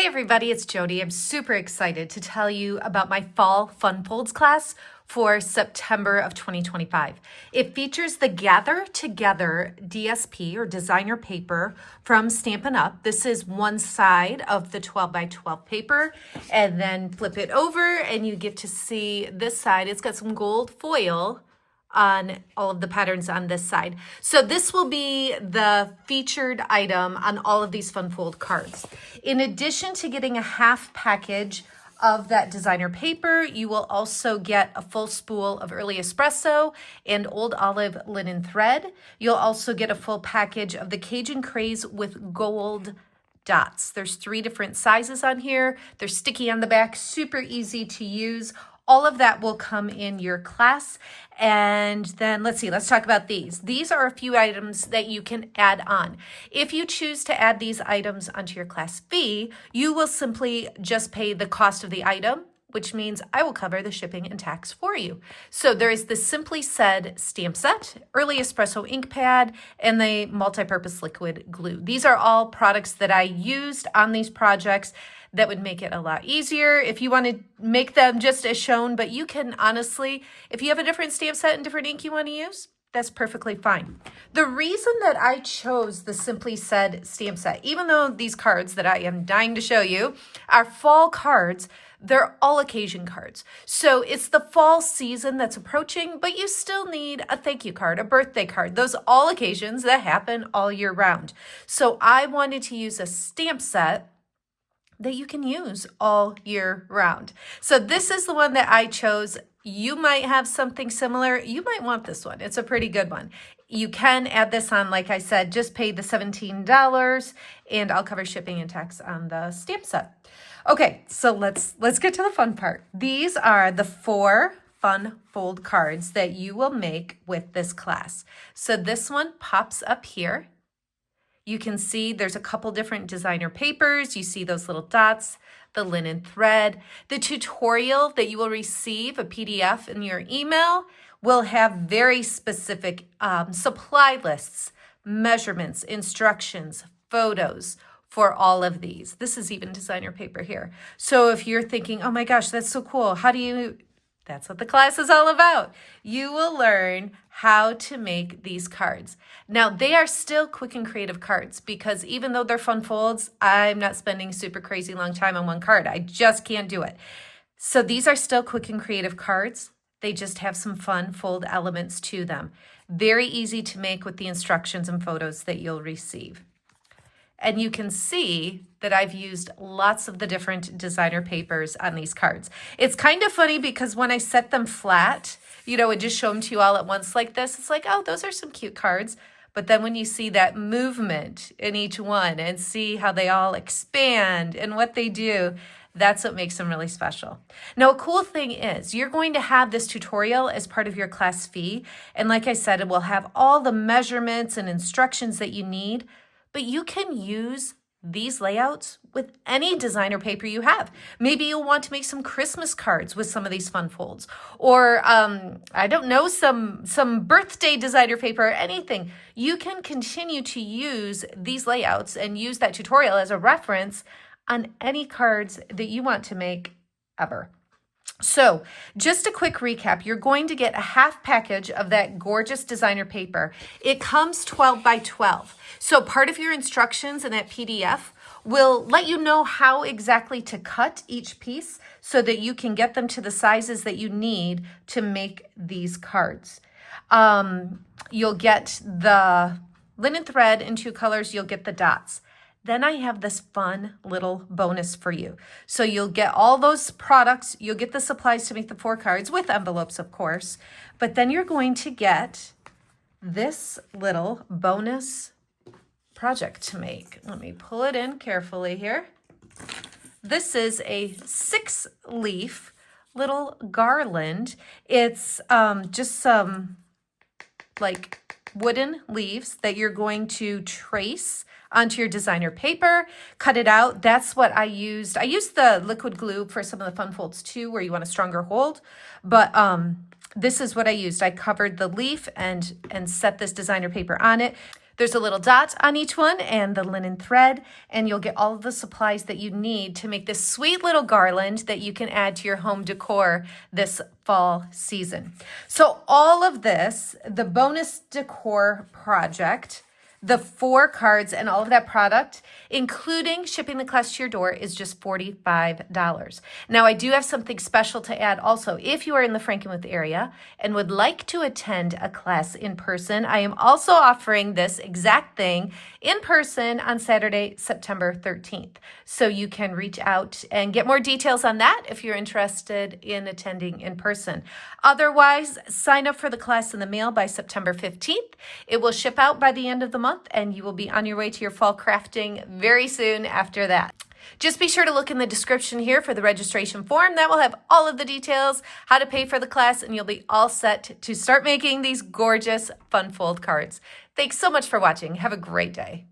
everybody, it's Jodi. I'm super excited to tell you about my Fall Fun Folds class for September of 2025. It features the Gather Together DSP or designer paper from Stampin' Up. This is one side of the 12 by 12 paper, and then flip it over and you get to see this side. It's got some gold foil on all of the patterns on this side. So this will be the featured item on all of these Fun Fold cards. In addition to getting a half package of that designer paper, you will also get a full spool of early espresso and old olive linen thread. You'll also get a full package of the Cajun Craze with gold dots. There's 3 different sizes on here. They're sticky on the back, super easy to use. All of that will come in your class. And then let's talk about these. These are a few items that you can add on. If you choose to add these items onto your class fee, you will simply just pay the cost of the item, which means I will cover the shipping and tax for you. So there is the Simply Said stamp set, early espresso ink pad, and the multi-purpose liquid glue. These are all products that I used on these projects that would make it a lot easier if you want to make them just as shown, but you can honestly, if you have a different stamp set and different ink you want to use, that's perfectly fine. The reason that I chose the Simply Said stamp set, even though these cards that I am dying to show you are fall cards, they're all occasion cards. So it's the fall season that's approaching, but you still need a thank you card, a birthday card, those all occasions that happen all year round. So I wanted to use a stamp set that you can use all year round. So this is the one that I chose. You might have something similar. You might want this one. It's a pretty good one. You can add this on, like I said, just pay the $17 and I'll cover shipping and tax on the stamp set. Okay, so let's get to the fun part. These are the 4 Fun Fold cards that you will make with this class. So this one pops up here. You can see there's a couple different designer papers. You see those little dots, the linen thread. The tutorial that you will receive, a PDF in your email, will have very specific supply lists, measurements, instructions, photos for all of these. This is even designer paper here. So if you're thinking, oh my gosh, that's so cool. That's what the class is all about. You will learn how to make these cards. Now, they are still quick and creative cards because even though they're fun folds, I'm not spending super crazy long time on one card. I just can't do it. So these are still quick and creative cards. They just have some fun fold elements to them. Very easy to make with the instructions and photos that you'll receive. And you can see that I've used lots of the different designer papers on these cards. It's kind of funny because when I set them flat, and just show them to you all at once like this, it's like, oh, those are some cute cards. But then when you see that movement in each one and see how they all expand and what they do, that's what makes them really special. Now, a cool thing is you're going to have this tutorial as part of your class fee. And like I said, it will have all the measurements and instructions that you need. But you can use these layouts with any designer paper you have. Maybe you'll want to make some Christmas cards with some of these fun folds. Or, I don't know, some birthday designer paper or anything. You can continue to use these layouts and use that tutorial as a reference on any cards that you want to make ever. So just a quick recap, you're going to get a half package of that gorgeous designer paper. It comes 12 by 12. So part of your instructions in that PDF will let you know how exactly to cut each piece so that you can get them to the sizes that you need to make these cards. You'll get the linen thread in 2 colors. You'll get the dots. Then I have this fun little bonus for you. So you'll get all those products. You'll get the supplies to make the 4 cards with envelopes, of course. But then you're going to get this little bonus project to make. Let me pull it in carefully here. This is a 6-leaf little garland. It's just some wooden leaves that you're going to trace onto your designer paper, cut it out. That's what I used. I used the liquid glue for some of the fun folds too, where you want a stronger hold. But this is what I used. I covered the leaf and set this designer paper on it. There's a little dot on each one and the linen thread, and you'll get all of the supplies that you need to make this sweet little garland that you can add to your home decor this fall season. So all of this, the bonus decor project, the 4 cards and all of that product, including shipping the class to your door, is just $45. Now, I do have something special to add also. If you are in the Frankenmuth area and would like to attend a class in person, I am also offering this exact thing in person on Saturday, September 13th. So you can reach out and get more details on that if you're interested in attending in person. Otherwise, sign up for the class in the mail by September 15th. It will ship out by the end of the month, and you will be on your way to your fall crafting very soon after that. Just be sure to look in the description here for the registration form. That will have all of the details, how to pay for the class, and you'll be all set to start making these gorgeous fun fold cards. Thanks so much for watching. Have a great day.